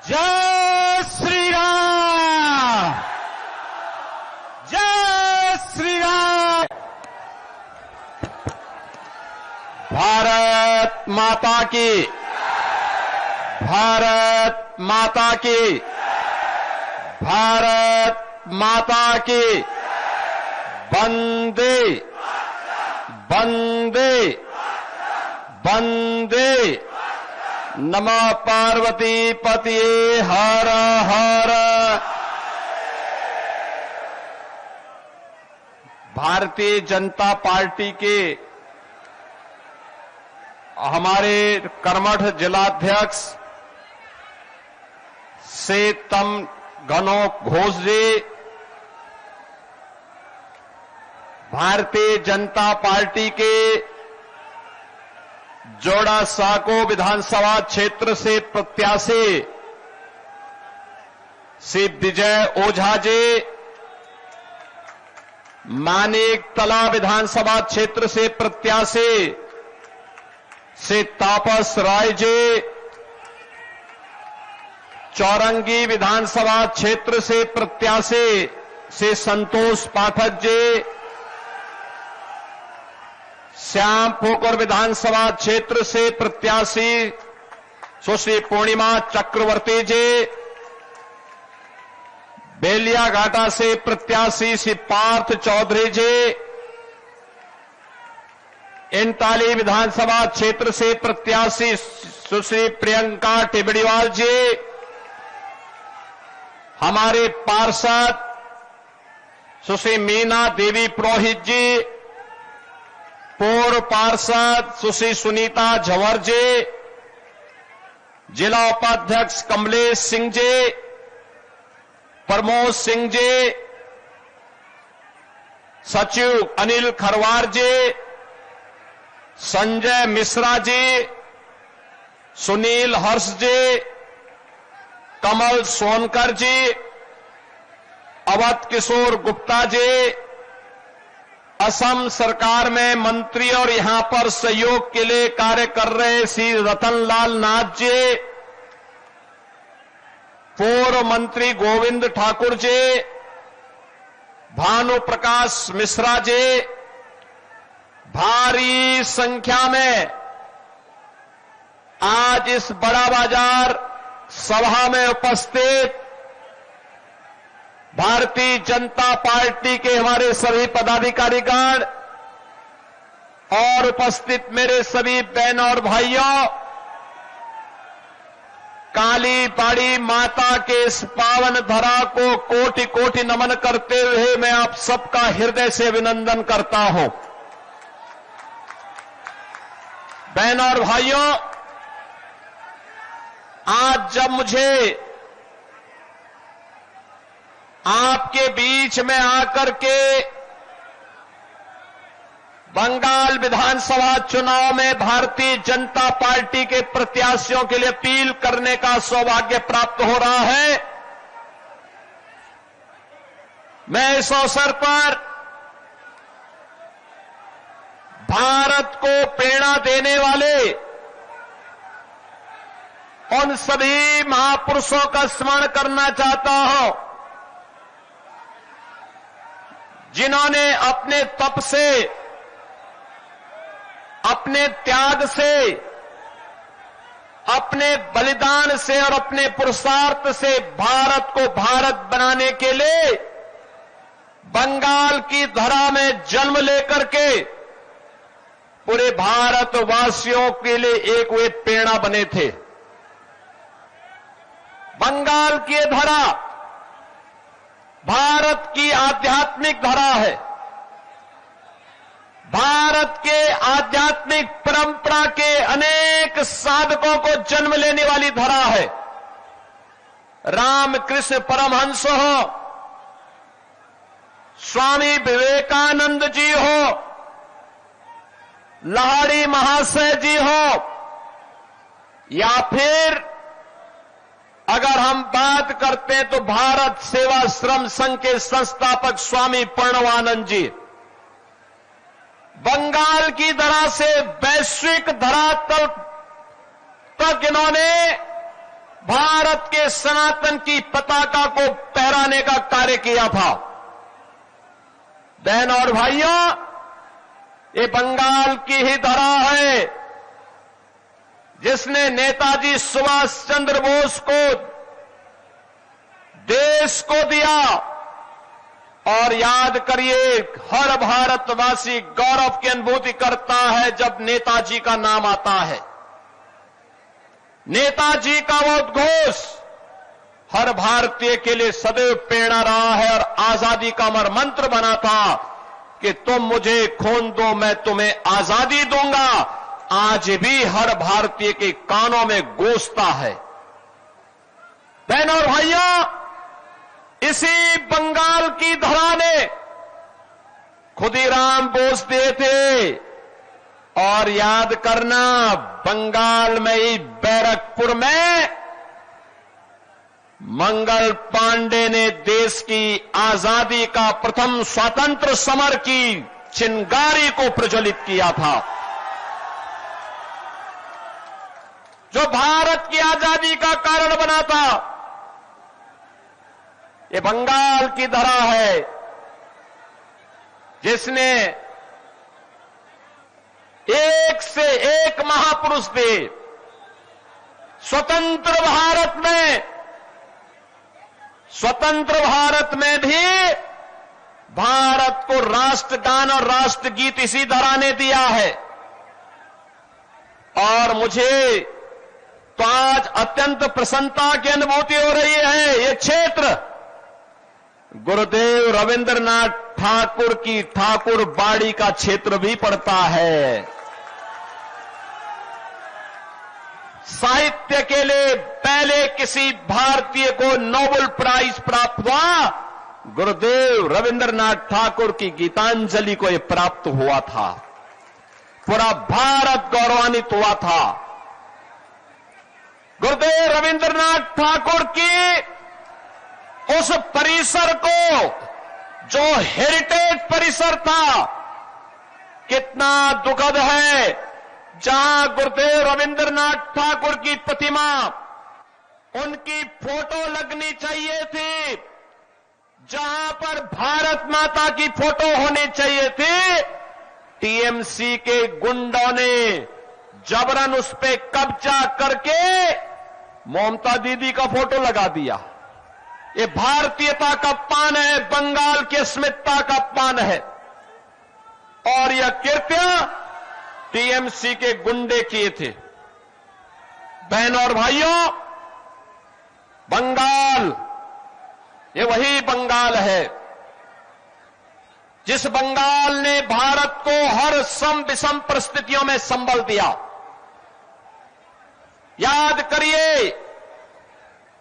जय श्री राम, जय श्री राम। भारत माता की, भारत माता की, भारत माता की। वंदे वंदे वंदे। नमः पार्वती पतिये हर हर। भारतीय जनता पार्टी के हमारे कर्मठ जिलाध्यक्ष से तम घनो घोष जी, भारतीय जनता पार्टी के जोड़ा साको विधानसभा क्षेत्र से प्रत्याशी श्री विजय ओझा जी, मानिक तला विधानसभा क्षेत्र से प्रत्याशी श्री तापस राय जी, चौरंगी विधानसभा क्षेत्र से प्रत्याशी श्री संतोष पाठक जी, श्यामपुकुर विधानसभा क्षेत्र से प्रत्याशी सुश्री पूर्णिमा चक्रवर्ती जी, बेलियाघाटा से प्रत्याशी श्री पार्थ चौधरी जी, इंटाली विधानसभा क्षेत्र से प्रत्याशी सुश्री प्रियंका टिबड़ीवाल जी, हमारे पार्षद सुश्री मीना देवी पुरोहित जी, पूर्व पार्षद सुश्री सुनीता झंवर जी, जिला उपाध्यक्ष कमलेश सिंह जी, प्रमोद सिंह जी, सचिव अनिल खरवार जी, संजय मिश्रा जी, सुनील हर्ष जी, कमल सोनकर जी, अवध किशोर गुप्ता जी, असम सरकार में मंत्री और यहां पर सहयोग के लिए कार्य कर रहे श्री रतनलाल नाथ जी, पूर्व मंत्री गोविंद ठाकुर जी, भानु प्रकाश मिश्रा जी, भारी संख्या में आज इस बड़ा बाजार सभा में उपस्थित भारतीय जनता पार्टी के हमारे सभी पदाधिकारीगण और उपस्थित मेरे सभी बहन और भाइयों, काली बाड़ी माता के इस पावन धरा को कोटि कोटि नमन करते हुए मैं आप सबका हृदय से अभिनंदन करता हूं। बहन और भाइयों, आज जब मुझे आपके बीच में आकर के बंगाल विधानसभा चुनाव में भारतीय जनता पार्टी के प्रत्याशियों के लिए अपील करने का सौभाग्य प्राप्त हो रहा है, मैं इस अवसर पर भारत को प्रेरणा देने वाले उन सभी महापुरुषों का स्मरण करना चाहता हूं जिन्होंने अपने तप से, अपने त्याग से, अपने बलिदान से और अपने पुरुषार्थ से भारत को भारत बनाने के लिए बंगाल की धरा में जन्म लेकर के पूरे भारतवासियों के लिए एक वे प्रेरणा बने थे। बंगाल की धरा भारत की आध्यात्मिक धरा है, भारत के आध्यात्मिक परंपरा के अनेक साधकों को जन्म लेने वाली धरा है। रामकृष्ण परमहंस हो, स्वामी विवेकानंद जी हो, लाहिड़ी महाशय जी हो, या फिर अगर हम बात करते हैं तो भारत सेवा श्रम संघ के संस्थापक स्वामी प्रणवानंद जी, बंगाल की धरा से वैश्विक धरातल तक इन्होंने भारत भारत के सनातन की पताका को फहराने का कार्य किया था। बहन और भाइयों, ये बंगाल की ही धरा है जिसने नेताजी सुभाष चंद्र बोस को देश को दिया। और याद करिए, हर भारतवासी गौरव की अनुभूति करता है जब नेताजी का नाम आता है। नेताजी का वो उद्घोष हर भारतीय के लिए सदैव प्रेरणा रहा है और आजादी का अमर मंत्र बना था कि तुम मुझे खून दो, मैं तुम्हें आजादी दूंगा। आज भी हर भारतीय के कानों में गूंजता है। बहनों और भाइयों, इसी बंगाल की धरा ने खुदीराम बोस दिए थे। और याद करना, बंगाल में ही बैरकपुर में मंगल पांडे ने देश की आजादी का प्रथम स्वतंत्र समर की चिंगारी को प्रज्वलित किया था, जो भारत की आजादी का कारण बना था। ये बंगाल की धरा है जिसने एक से एक महापुरुष थे। स्वतंत्र भारत में भी भारत को राष्ट्रगान और राष्ट्रगीत इसी धरा ने दिया है। और मुझे तो आज अत्यंत प्रसन्नता की अनुभूति हो रही है। ये क्षेत्र गुरुदेव रविंद्रनाथ ठाकुर की ठाकुर बाड़ी का क्षेत्र भी पड़ता है। साहित्य के लिए पहले किसी भारतीय को नोबेल प्राइज प्राप्त हुआ, गुरुदेव रविंद्रनाथ ठाकुर की गीतांजलि को यह प्राप्त हुआ था। पूरा भारत गौरवान्वित हुआ था। गुरुदेव रविंद्रनाथ ठाकुर की उस परिसर को, जो हेरिटेज परिसर था, कितना दुखद है, जहां गुरुदेव रविंद्रनाथ ठाकुर की प्रतिमा, उनकी फोटो लगनी चाहिए थी, जहां पर भारत माता की फोटो होनी चाहिए थी, टीएमसी के गुंडों ने जबरन उस पे कब्जा करके ममता दीदी का फोटो लगा दिया। ये भारतीयता का अपमान है, बंगाल की अस्मिता का अपमान है। और यह कृत्य टीएमसी के गुंडे किए थे। बहनों और भाइयों, बंगाल, ये वही बंगाल है जिस बंगाल ने भारत को हर सम विषम परिस्थितियों में संबल दिया। याद करिए,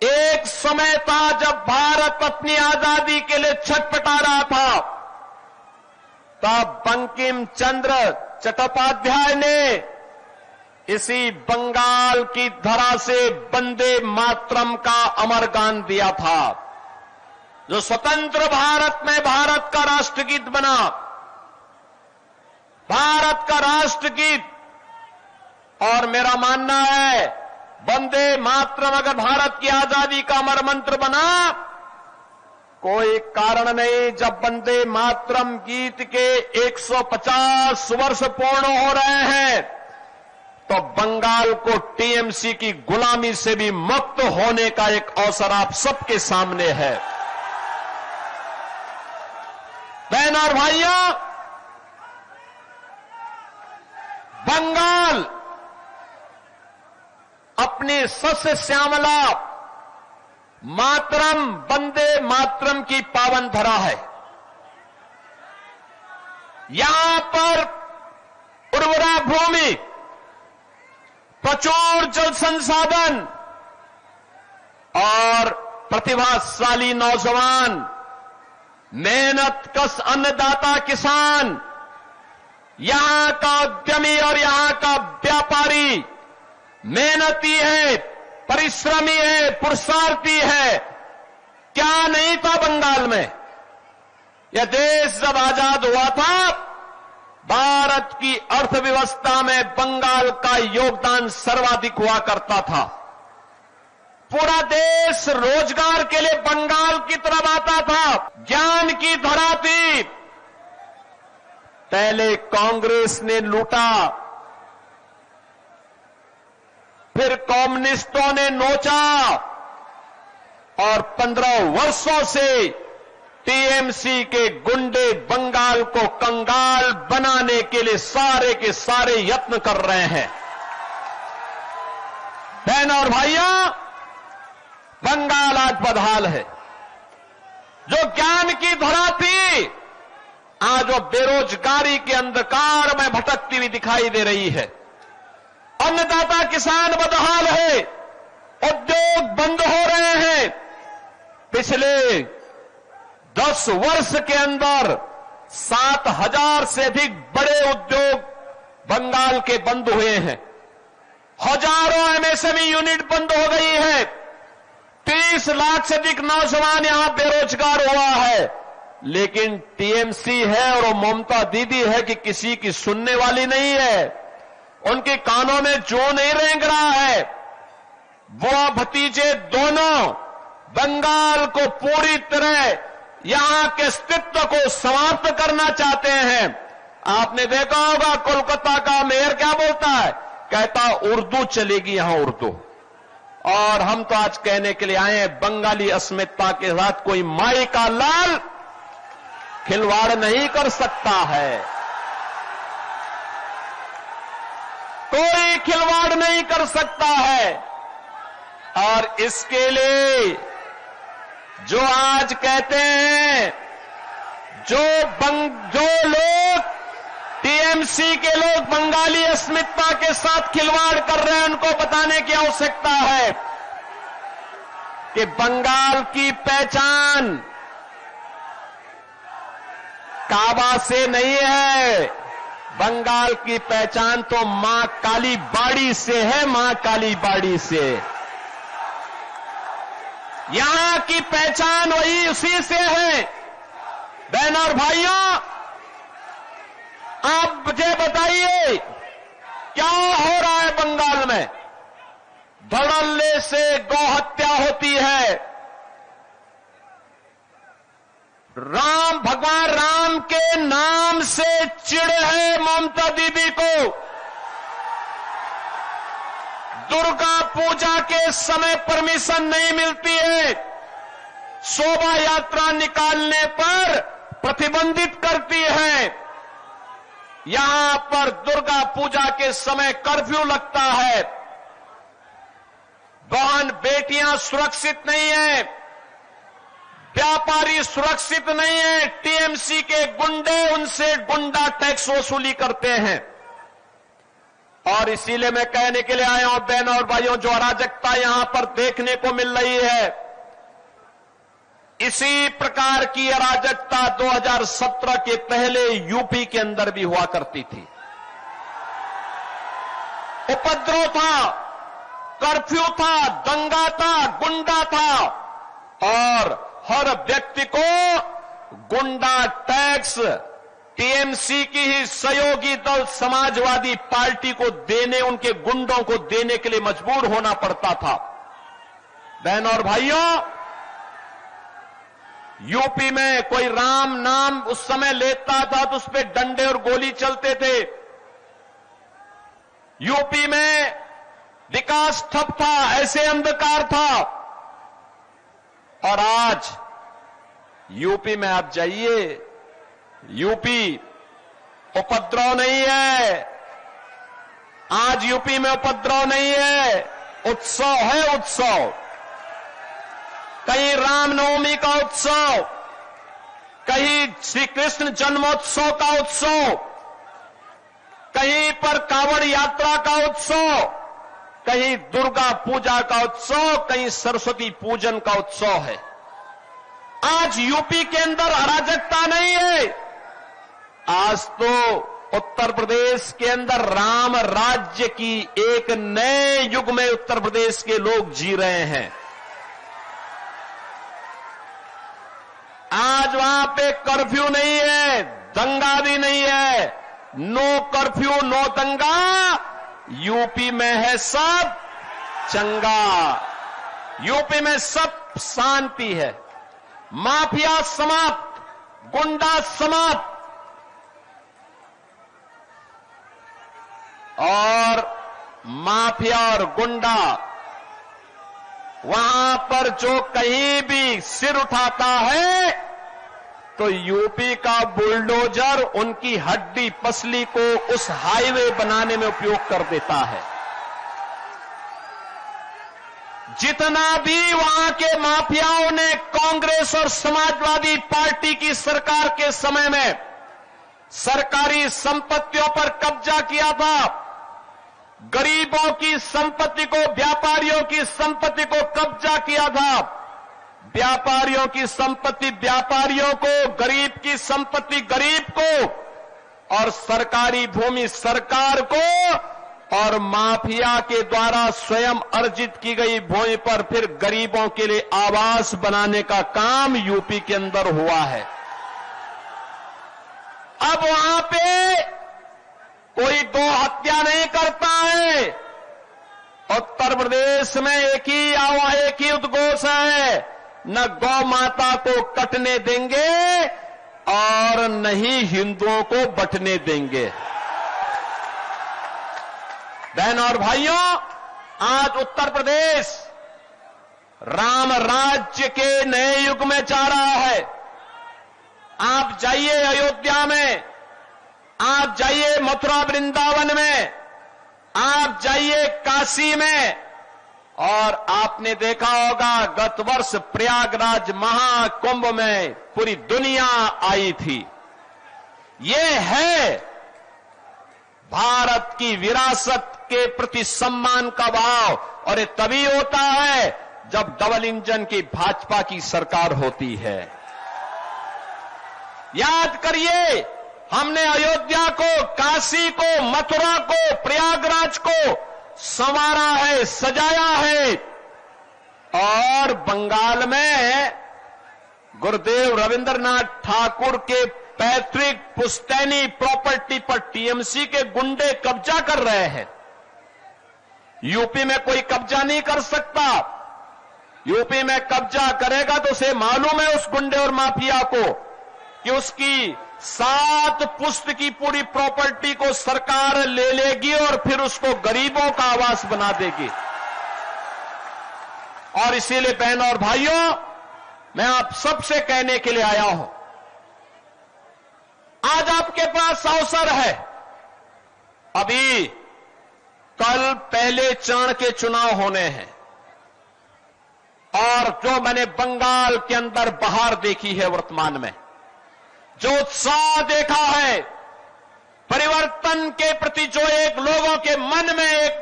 एक समय था जब भारत अपनी आजादी के लिए छटपटा रहा था, तब बंकिम चंद्र चट्टोपाध्याय ने इसी बंगाल की धरा से वंदे मातरम का अमर गान दिया था, जो स्वतंत्र भारत में भारत का राष्ट्रगीत बना। भारत का राष्ट्रगीत, और मेरा मानना है वंदे मातरम अगर भारत की आजादी का अमर मंत्र बना, कोई कारण नहीं, जब वंदे मातरम गीत के 150 वर्ष पूर्ण हो रहे हैं, तो बंगाल को टीएमसी की गुलामी से भी मुक्त होने का एक अवसर आप सबके सामने है। बहनों और भाइयों, बंगाल अपनी सस्य श्यामला मातरम, वंदे मातरम की पावन धरा है। यहां पर उर्वरा भूमि, प्रचुर जल संसाधन और प्रतिभाशाली नौजवान, मेहनत कश अन्नदाता किसान, यहां का उद्यमी और यहां का व्यापारी मेहनती है, परिश्रमी है, पुरुषार्थी है। क्या नहीं था बंगाल में? यह देश जब आजाद हुआ था, भारत की अर्थव्यवस्था में बंगाल का योगदान सर्वाधिक हुआ करता था। पूरा देश रोजगार के लिए बंगाल की तरफ आता था, ज्ञान की धरा थी। पहले कांग्रेस ने लूटा, फिर कम्युनिस्टों ने नोचा और 15 वर्षों से टीएमसी के गुंडे बंगाल को कंगाल बनाने के लिए सारे के सारे यत्न कर रहे हैं। बहनों और भाइयों, बंगाल आज बदहाल है। जो ज्ञान की धरा थी, आज वो बेरोजगारी के अंधकार में भटकती हुई दिखाई दे रही है। अन्नदाता किसान बदहाल है, उद्योग बंद हो रहे हैं। पिछले 10 वर्ष के अंदर 7,000 से अधिक बड़े उद्योग बंगाल के बंद हुए हैं। हजारों एमएसएमई यूनिट बंद हो गई है। 30 लाख से अधिक नौजवान यहां बेरोजगार हुआ है। लेकिन टीएमसी है और वो ममता दीदी है कि किसी की सुनने वाली नहीं है। उनके कानों में जो नहीं रेंग रहा है। बुआ भतीजे दोनों बंगाल को पूरी तरह यहां के अस्तित्व को समाप्त करना चाहते हैं। आपने देखा होगा कोलकाता का मेयर क्या बोलता है, कहता उर्दू चलेगी यहां उर्दू। और हम तो आज कहने के लिए आए हैं, बंगाली अस्मिता के साथ कोई माई का लाल खिलवाड़ नहीं कर सकता है, कोई खिलवाड़ नहीं कर सकता है। और इसके लिए जो आज कहते हैं, जो लोग टीएमसी के लोग बंगाली अस्मिता के साथ खिलवाड़ कर रहे हैं, उनको बताने की आवश्यकता है कि बंगाल की पहचान काबा से नहीं है। बंगाल की पहचान तो मां काली बाड़ी से है, मां काली बाड़ी से। यहां की पहचान वही उसी से है। बहनों और भाइयों, आप मुझे बताइए क्या हो रहा है बंगाल में। धड़ल्ले से गौ हत्या होती है। राम, भगवान राम के नाम से चिढ़ है ममता दीदी को। दुर्गा पूजा के समय परमिशन नहीं मिलती है। शोभा यात्रा निकालने पर प्रतिबंधित करती है। यहां पर दुर्गा पूजा के समय कर्फ्यू लगता है। बहन बेटियां सुरक्षित नहीं है, व्यापारी सुरक्षित नहीं है। टीएमसी के गुंडे उनसे गुंडा टैक्स वसूली करते हैं। और इसीलिए मैं कहने के लिए आया हूं, बहनों और भाइयों, जो अराजकता यहां पर देखने को मिल रही है, इसी प्रकार की अराजकता 2017 के पहले यूपी के अंदर भी हुआ करती थी। उपद्रव था, कर्फ्यू था, दंगा था, गुंडा था और हर व्यक्ति को गुंडा टैक्स टीएमसी की ही सहयोगी दल समाजवादी पार्टी को देने, उनके गुंडों को देने के लिए मजबूर होना पड़ता था। बहनों और भाइयों, यूपी में कोई राम नाम उस समय लेता था तो उस पर डंडे और गोली चलते थे। यूपी में विकास ठप था, ऐसे अंधकार था। और आज यूपी में आप जाइए, यूपी उपद्रव नहीं है। आज यूपी में उपद्रव नहीं है, उत्सव है, उत्सव। कहीं रामनवमी का उत्सव, कहीं श्री कृष्ण जन्मोत्सव का उत्सव, कहीं पर कांवड़ यात्रा का उत्सव, कहीं दुर्गा पूजा का उत्सव, कहीं सरस्वती पूजन का उत्सव है। आज यूपी के अंदर अराजकता नहीं है। आज तो उत्तर प्रदेश के अंदर राम राज्य की एक नए युग में उत्तर प्रदेश के लोग जी रहे हैं। आज वहां पे कर्फ्यू नहीं है, दंगा भी नहीं है। नो कर्फ्यू नो दंगा, यूपी में है सब चंगा। यूपी में सब शांति है, माफिया समाप्त, गुंडा समाप्त, और माफिया और गुंडा वहां पर जो कहीं भी सिर उठाता है तो यूपी का बुलडोजर उनकी हड्डी पसली को उस हाईवे बनाने में उपयोग कर देता है। जितना भी वहां के माफियाओं ने कांग्रेस और समाजवादी पार्टी की सरकार के समय में सरकारी संपत्तियों पर कब्जा किया था, गरीबों की संपत्ति को, व्यापारियों की संपत्ति को कब्जा किया था, व्यापारियों की संपत्ति व्यापारियों को, गरीब की संपत्ति गरीब को, और सरकारी भूमि सरकार को, और माफिया के द्वारा स्वयं अर्जित की गई भूमि पर फिर गरीबों के लिए आवास बनाने का काम यूपी के अंदर हुआ है। अब वहां पे कोई गौ हत्या नहीं करता है। उत्तर प्रदेश में एक ही उद्घोष है, न गौ माता को कटने देंगे और न ही हिंदुओं को बंटने देंगे। बहन और भाइयों, आज उत्तर प्रदेश राम राज्य के नए युग में जा रहा है। आप जाइए अयोध्या में, आप जाइए मथुरा वृंदावन में, आप जाइए काशी में, और आपने देखा होगा गत वर्ष प्रयागराज महाकुंभ में पूरी दुनिया आई थी। ये है भारत की विरासत के प्रति सम्मान का भाव, और ये तभी होता है जब डबल इंजन की भाजपा की सरकार होती है। याद करिए, हमने अयोध्या को, काशी को, मथुरा को, प्रयागराज को संवारा है, सजाया है, और बंगाल में गुरुदेव रविंद्रनाथ ठाकुर के पैतृक पुश्तैनी प्रॉपर्टी पर टीएमसी के गुंडे कब्जा कर रहे हैं। यूपी में कोई कब्जा नहीं कर सकता। यूपी में कब्जा करेगा तो उसे मालूम है उस गुंडे और माफिया को कि उसकी 7 पुश्त की पूरी प्रॉपर्टी को सरकार ले लेगी और फिर उसको गरीबों का आवास बना देगी। और इसीलिए बहन और भाइयों, मैं आप सबसे कहने के लिए आया हूं, आज आपके पास अवसर है। अभी कल पहले चरण के चुनाव होने हैं, और जो मैंने बंगाल के अंदर बहार देखी है वर्तमान में, जो उत्साह देखा है, परिवर्तन के प्रति जो एक लोगों के मन में एक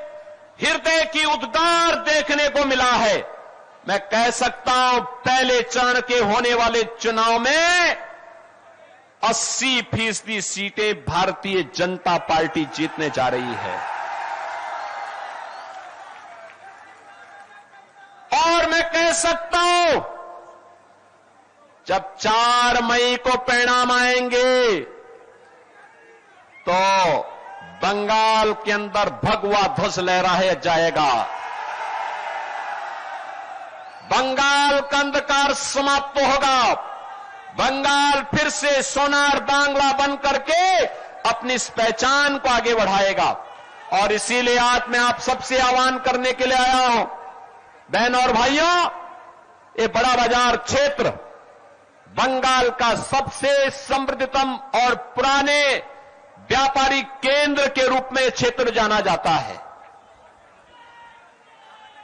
हृदय की उद्गार देखने को मिला है, मैं कह सकता हूं पहले चरण के होने वाले चुनाव में 80% सीटें भारतीय जनता पार्टी जीतने जा रही है। और मैं कह सकता हूं जब 4 मई को परिणाम आएंगे तो बंगाल के अंदर भगवा ध्वज लहराया जाएगा। बंगाल का अंधकार समाप्त होगा। बंगाल फिर से सोनार बांग्ला बन करके अपनी इस पहचान को आगे बढ़ाएगा। और इसीलिए आज मैं आप सबसे आह्वान करने के लिए आया हूं, बहन और भाइयों, ये बड़ा बाजार क्षेत्र बंगाल का सबसे समृद्धतम और पुराने व्यापारिक केंद्र के रूप में क्षेत्र जाना जाता है।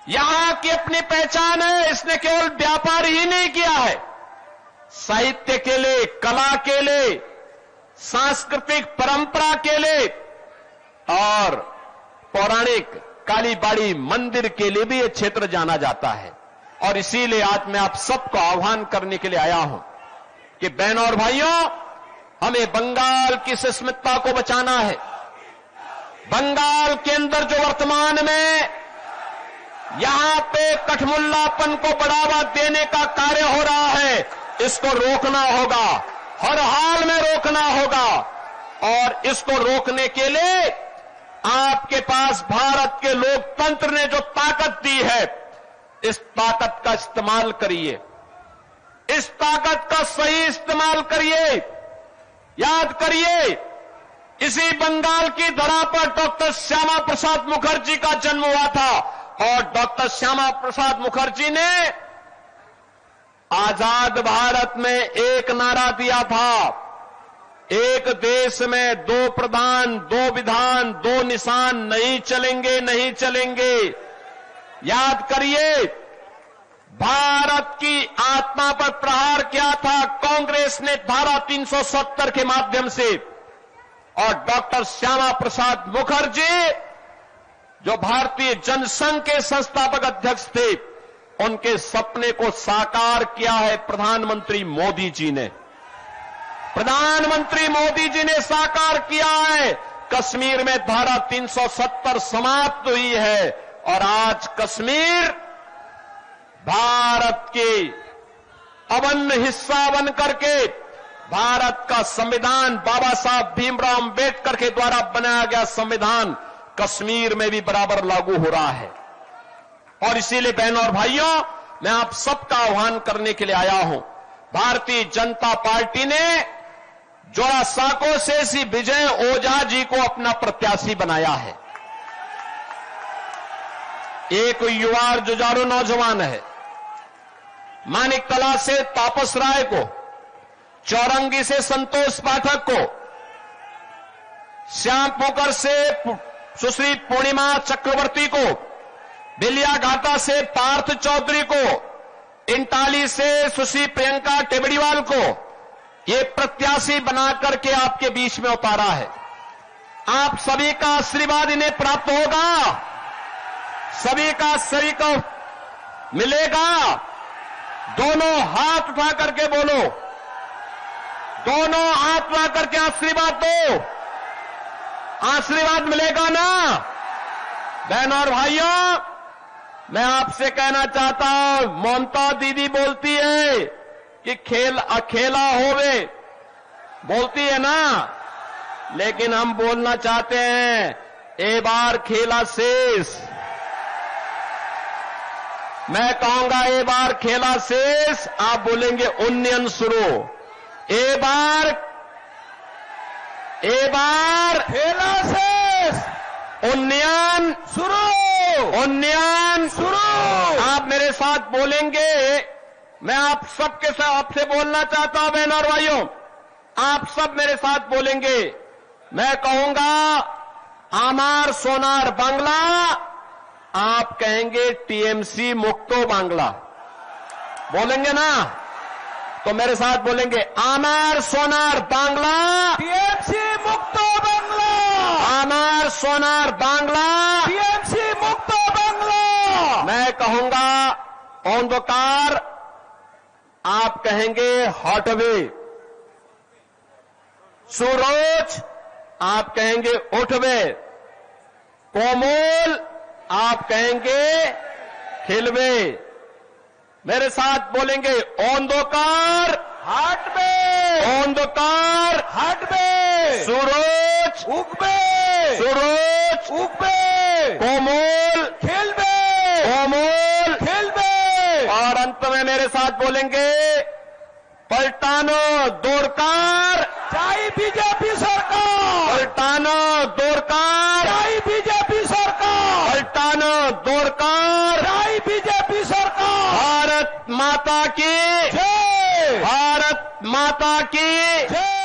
यहां की अपनी पहचान है। इसने केवल व्यापार ही नहीं किया है, साहित्य के लिए, कला के लिए, सांस्कृतिक परंपरा के लिए और पौराणिक कालीबाड़ी मंदिर के लिए भी यह क्षेत्र जाना जाता है। और इसीलिए आज मैं आप सबको आह्वान करने के लिए आया हूं कि बहन और भाइयों, हमें बंगाल की अस्मिता को बचाना है। बंगाल के अंदर जो वर्तमान में यहां पे कठमुल्लापन को बढ़ावा देने का कार्य हो रहा है, इसको रोकना होगा, हर हाल में रोकना होगा। और इसको रोकने के लिए आपके पास भारत के लोकतंत्र ने जो ताकत दी है, इस ताकत का इस्तेमाल करिए, इस ताकत का सही इस्तेमाल करिए। याद करिए, इसी बंगाल की धरा पर डॉक्टर श्यामा प्रसाद मुखर्जी का जन्म हुआ था और डॉक्टर श्यामा प्रसाद मुखर्जी ने आजाद भारत में एक नारा दिया था, एक देश में दो प्रधान, दो विधान, दो निशान नहीं चलेंगे, नहीं चलेंगे। याद करिए, भारत की आत्मा पर प्रहार किया था कांग्रेस ने धारा 370 के माध्यम से, और डॉक्टर श्यामा प्रसाद मुखर्जी जो भारतीय जनसंघ के संस्थापक अध्यक्ष थे, उनके सपने को साकार किया है प्रधानमंत्री मोदी जी ने। प्रधानमंत्री मोदी जी ने साकार किया है। कश्मीर में धारा 370 समाप्त हुई है और आज कश्मीर भारत के अभिन्न हिस्सा बन करके भारत का संविधान, बाबा साहब भीमराव अंबेडकर के द्वारा बनाया गया संविधान कश्मीर में भी बराबर लागू हो रहा है। और इसीलिए बहनों और भाइयों, मैं आप सबका आह्वान करने के लिए आया हूं। भारतीय जनता पार्टी ने जोरासांको से श्री विजय ओझा जी को अपना प्रत्याशी बनाया है। एक युवा जुझारू नौजवान है। मानिकतला से तापस राय को, चौरंगी से संतोष पाठक को, श्यामपुकर से सुश्री पूर्णिमा चक्रवर्ती को, बिलिया घाटा से पार्थ चौधरी को, इंटाली से सुश्री प्रियंका टेबड़ीवाल को ये प्रत्याशी बनाकर के आपके बीच में उतारा है। आप सभी का आशीर्वाद इन्हें प्राप्त होगा, सभी का सभी को मिलेगा। दोनों हाथ उठा करके बोलो, दोनों हाथ उठा करके आशीर्वाद दो। आशीर्वाद मिलेगा ना? बहनों और भाइयों, मैं आपसे कहना चाहता हूं, ममता दीदी बोलती है कि खेल अकेला होवे, बोलती है ना, लेकिन हम बोलना चाहते हैं, ए बार खेला शेष। मैं कहूंगा ए बार खेला शेष, आप बोलेंगे उन्नयन शुरू। ए बार खेला शेष, उन्नयन शुरू, उन्नयन शुरू। आप मेरे साथ बोलेंगे। मैं आप सबके साथ आपसे बोलना चाहता हूं बहनों और भाइयों, आप सब मेरे साथ बोलेंगे। मैं कहूंगा आमार सोनार बांग्ला, आप कहेंगे टीएमसी मुक्तो बांग्ला। बोलेंगे ना? तो मेरे साथ बोलेंगे, आमार सोनार बांग्ला, टीएमसी मुक्तो बांग्ला, आमार सोनार बांग्ला, टीएमसी मुक्तो बांग्ला। मैं कहूंगा अंधकार, आप कहेंगे हटवे। सूरज, आप कहेंगे उठवे। कोमल, आप कहेंगे खिलवे। मेरे साथ बोलेंगे, अंधकार हटबे, अंधकार हटबे, सूरज उगबे, सूरज उगबे, कोमल खेलबे, कोमल खेलबे। और अंत में मेरे साथ बोलेंगे, पलटानो दोरकार, चाहे बीजेपी सरकार, पलटानो दोरकार, चाहे बीजेपी सरकार, पलटानो दोरकार। चाहे बीजेपी सरकार। भारत माता की जय, भारत माता की जय।